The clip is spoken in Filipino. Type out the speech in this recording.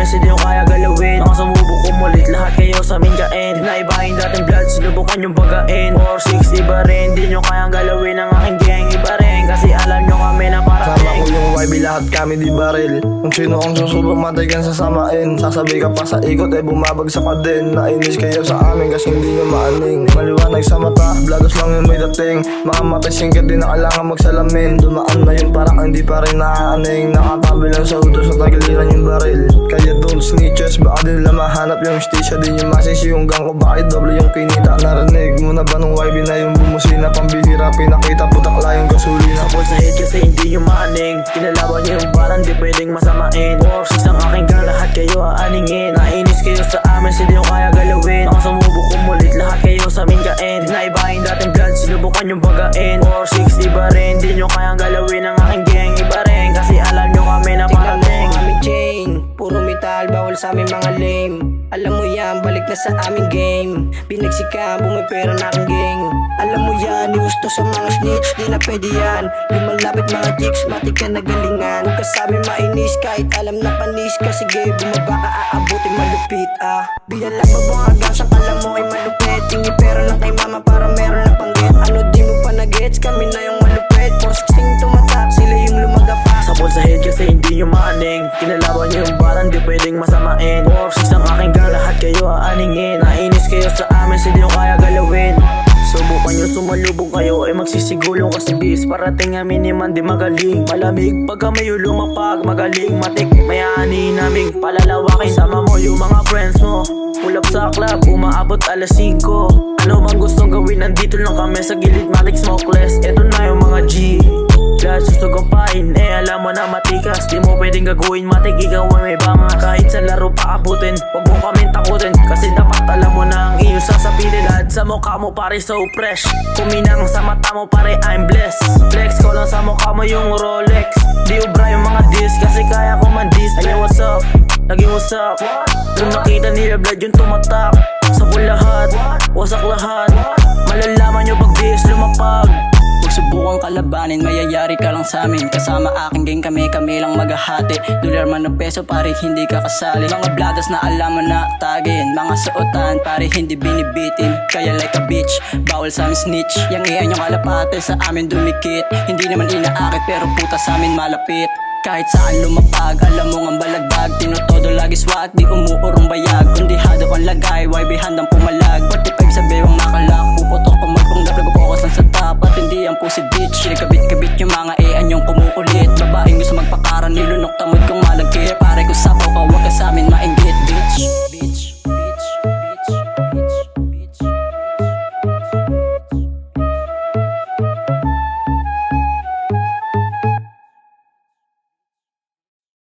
amin, hindi nyo kaya galawin. Mga sumubok kumulit, lahat kayo sa amin kain. Naibahin dating blood, sinubukan yung bagain. 4-6 iba rin, di nyo kayang galawin ang aking gang. Iba rin, kasi alam nyo kami na Sama parating. ko yung YB, lahat kami di baril. Kung sino ang susubok, matay kan sasamain. Sasabi ka pa sa ikot, bumabagsak ka din. Nainis kayo sa amin kasi hindi nyo maaning. Maliwanag sa mata, blados lang yung may dating. Mga matay singkat din na kailangan magsalamin. Dumaan na yun parang hindi pa rin naaaning. Nakatabi lang sa utos sa tagiliran yung baril. Kaya don't snitches, baka din nila mahanap yung stisya. Din yung masisi yung gang ko, bakit doble yung kinita. Narinig mo na ba nung YB na yung bumusina? Pambihira, pinakita, putakla yung gasolina. Sapol sa head kasi hindi nyo maaning. Kinalaban nyo yung barang, di pwedeng masamain. 4-6 ang aking gang, lahat kayo aaningin. Nainis kayo sa amin, hindi nyo kaya galawin. Mga sumubok kumulit, lahat kayo sa amin kain. Naibahin dating blood, sinubukan yung bagain. 4-6 iba rin, di nyo kayang galawin ang aking gang. Iba rin, kasi alam nyo kami na parating. Aming chain, puro metal, bawal sa aming mga lame. Alam mo yan, balik na sa aming game. Binagsikan, bumipera na aking gang. Alam mo yan, gusto sa mga snitch, di na pwede yan. Lumalapit mga chicks, matik ka na galingan. Huwag ka sabi mainis, kahit alam na panis ka. Sige, bumaba ka, aabutin malupit Binalak mo mga gams, ang kala mo ay malupit. Tingi pera lang kay mama para meron na panggit. Ano di mo pa na-gets, kami na yung malupit. 4-16 tumatak, sila yung lumagapak. Sapol sa head kasi hindi nyo maaning. Kinalaban nyo yung barang, di pwedeng masamain. 4-6 ang aking gang, lahat kayo aaningin. Nainis kayo sa amin, hindi nyo kaya galawin. Subukan nyo sumalubong kayo ay magsisigulong kasi bis. Parating amin ni man di magaling. Malamig pagka may lumapag, magaling matik. Mayani namin palalawakin. Sama mo yung mga friends mo, pull up sa club, umaabot alas 5. Ano bang gustong gawin, nandito lang kami sa gilid, matik smokeless. Eto na yung mga G, lahat susugampain, alam mo na matikas. Di mo pwedeng gagawin, matik ikaw ay may bangas. Kahit sa laro pa abutin, wag mo kaming takutin. Kasi dapat alam mo na ang iyong sasapitin. Lahat sa mukha mo pare so fresh, kuminang sa mata mo pare I'm blessed. Flex ko lang sa mukha mo yung Rolex. Di ubra yung mga dis, kasi kaya ko man dis. Ay what's up, naging what's up. Nung nakita nila blood yung tumatak. Sapol lahat, wasak lahat. Malalaman nyo pag bis lumapag. Huwag subukang kalabanin, mayayari ka lang sa amin. Kasama aking gang, kami lang maghahati. Dolyar man o peso, pare hindi ka kasali. Mga bladas na alam mo na tagin. Mga suotan, pare hindi binibitin. Kaya like a bitch, bawal sa amin snitch. Yang iyan yung kalapate sa amin dumikit. Hindi naman inaakit pero puta sa amin malapit. Kahit saan lumapag, alam mo ang balagbag. Tinotodo lagi swat, di umuurong bayag. Kundi hadap ang lagay, YB handang